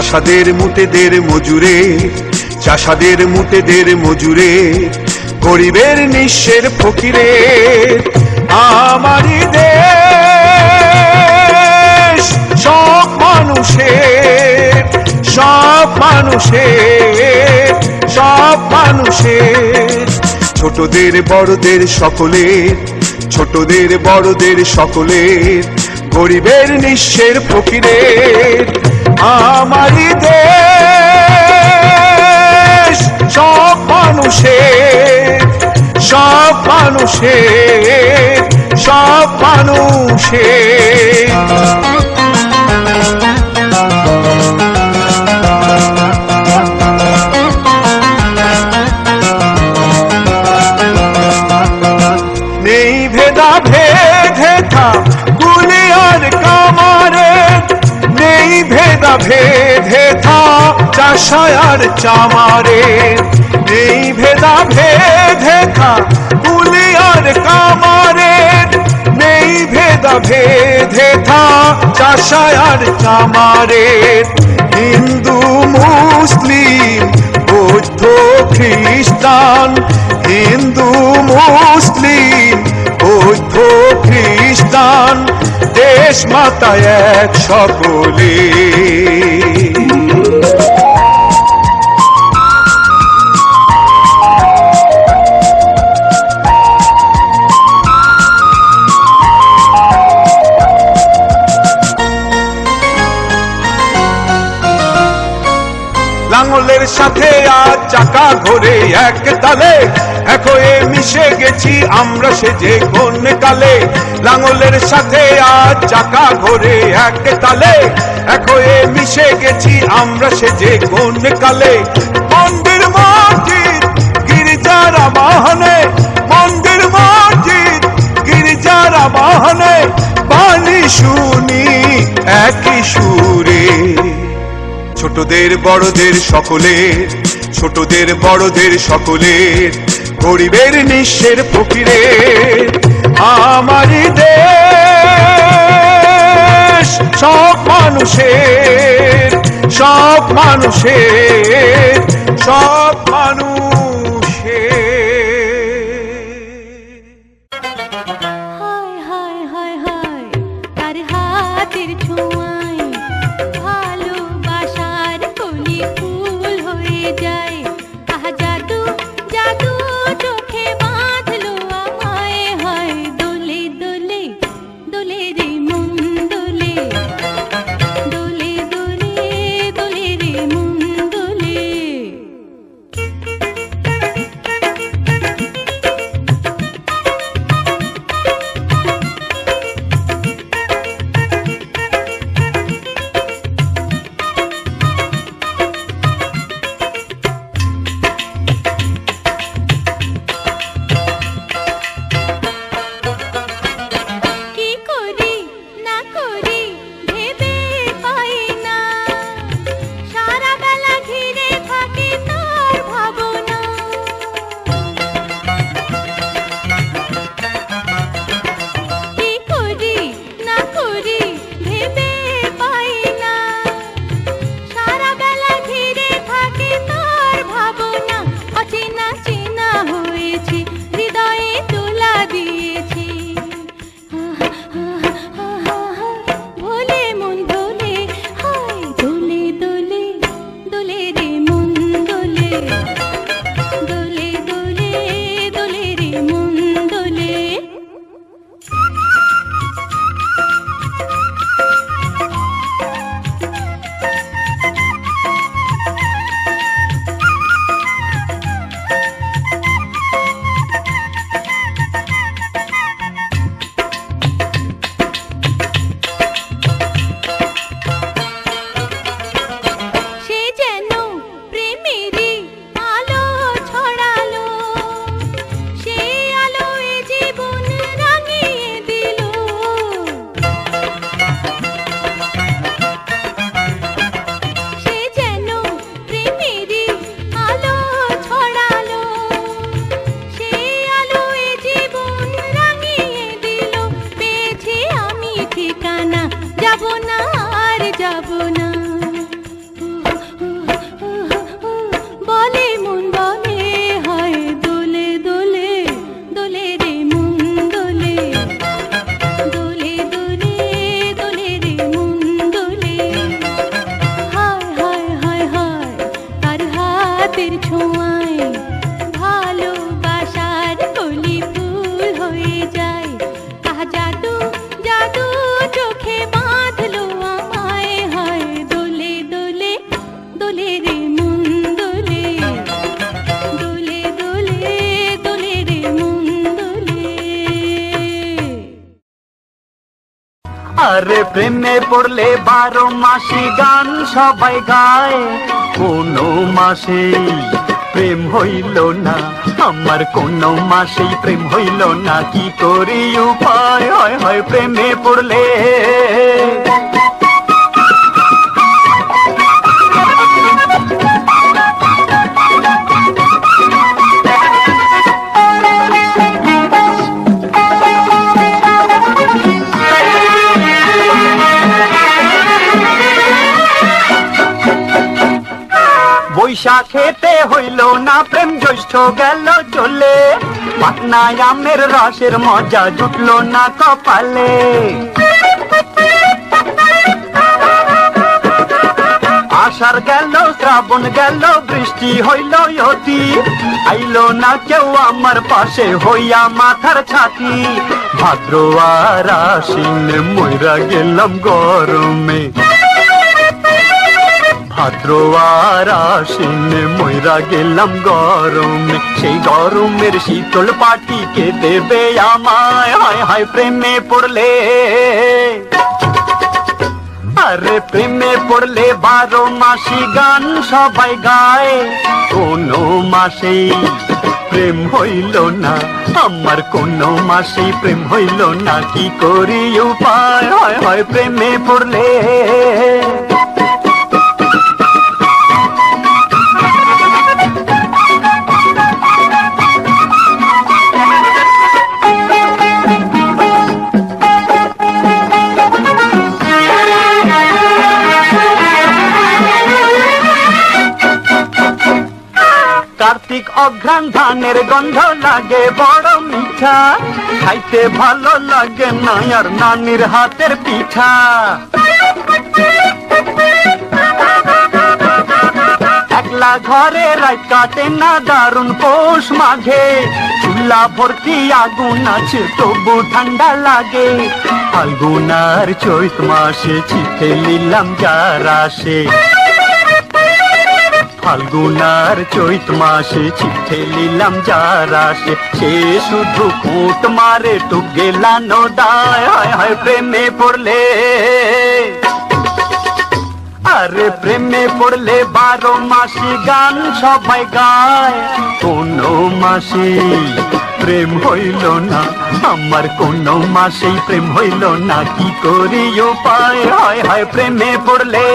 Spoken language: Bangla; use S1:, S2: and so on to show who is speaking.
S1: চাষাদের মুটেদের মজুরে, চাষাদের মুটেদের মজুরে, গরিবের নিঃস্বের ফকিরে। আমারই দেশ সব মানুষের, সব মানুষের, সব মানুষের, ছোটদের বড়দের সকলের, ছোটদের বড়দের সকলের, গরিবের নিঃস্বের ফকিরের। আমারই দেশ সব মানুষের, সব মানুষের, সব মানুষের। নেই ভেদা ভেদে থা গুলি আর কামারে, নেই ভেদা ভেদে থা চাষায় আর চামারে, নেই ভেদা ভেদে থা গুলি আর কামারে, নেই ভেদা ভেদে থা চাষায় আর চামারে। হিন্দু মুসলিম বৌদ্ধ খ্রিস্টান, হিন্দু মুসলিম বৌদ্ধ খ্রিস্টান, দেশ মাতা এক সকলে। লাঙলের সাথে আজ চাকা ঘোরে এক তালে, এক হয়ে মিশে গেছি আমরা সেজে কোন কালে। লাঙলের সাথে আজ চাকা ঘোরে এক তালে, এক হয়ে মিশে গেছি আমরা সেজে কোন কালে। মন্দির মসজিদ গির্জার আবাহনে, মন্দির মসজিদ গির্জার আবাহনে, বাণী শুনি একই সুরে। ছোটদের বড়দের সকলের, ছোটদের বড়দের সকলের, গরিবের নিঃস্বের ফকিরের। আমারই দেশ সব মানুষের, সব মানুষের, সব মানুষের।
S2: হায় হায় হায় হায় তার হাতের ছোঁয়ায় ভালোবাসার কলি ফুল হয়ে যায়। আহা জাদু জাদু চোখে বাঁধলো আমায়, হয় দোলে দোলে দোলে রে মন দোলে, দোলে দোলে দোলে রে মন দোলে। কি করি না করি ভেবে পাই না, সারা বেলা ঘিরে থাকে তার ভাবনা। কি করি না করি ভেবে পাই না, সারা বেলা ঘিরে থাকে তার ভাবনা। অচেনা চেনা হয়েছে হৃদয়ে তোলা দিয়েছি, ভোলে মন ভোলে, হায় দোলে দোলে দোলে রে মন দোলে, দোলে দোলে দোলে রে মন দোলে। সে যেন প্রেমেরই আলো ছোঁয়ায় ভালোবাসার কলি ফুল হয়ে যায়। আহ জাদু জাদু চোখে বাঁধলো আমায়, হয় দোলে দোলে দোলে রে মন দোলে, দোলে দোলে দোলে রে মন দোলে।
S3: আরে প্রেমে পড়লে 12 মাসি গান সবাই গায়, কোনো মাসে প্রেম হইল না আমার, কোনো মাসেই প্রেম হইল না, কি করি উপায়, হয় হয় প্রেমে পড়লে। বৈশাখেতে হইল না প্রেম, জ্যৈষ্ঠ গেল চলে, পাটনায় আমের রসের মজা জুটলো না কপালে। আষাঢ় গেল শ্রাবণ গেল, বৃষ্টি হইল অতি, আইলো না কেউ আমার পাশে হইয়া মাথার ছাতি। ভাদ্র আর আশ্বিন মইরা গেলাম গরমে, ভাদ্র আর আশ্বিনে মইরা গেলাম গরমে, সেই গরমের শীতল পাটি কে দেবে আমায়, হায় হায় প্রেমে পড়লে। আরে প্রেমে পড়লে 12 মাসি গান সবাই গায়, কোনো মাসেই প্রেম হইল না আমার, কোনো মাসেই প্রেম হইল না, কি করি উপায়, হয় হয় প্রেমে পড়লে। কার্তিক অঘ্রাণ ধানের গন্ধ লাগে বড় মিঠা, খাইতে ভালো লাগে না আর নানির হাতের পিঠা। একলা ঘরে রাত কাটে না দারুণ পৌষ মাঘে, চুলা ভর্তি আগুন আছে তবু ঠান্ডা লাগে। ফাল্গুন আর চৈত মাসে চিঠে নিলাম যার আসে, ফাল্গুন আর চৈত মাসে চিঠে নিলাম যার আসে, সে শুধু খুঁট মারে টুক গেলানো দায়, হায় হায় প্রেমে পড়লে। আরে প্রেমে পড়লে 12 মাসি গান সবাই গায়, কোনো মাসে প্রেম হইল না আমার, কোনো মাসেই প্রেম হইল না, কি করি উপায়, হায় হায় প্রেমে পড়লে।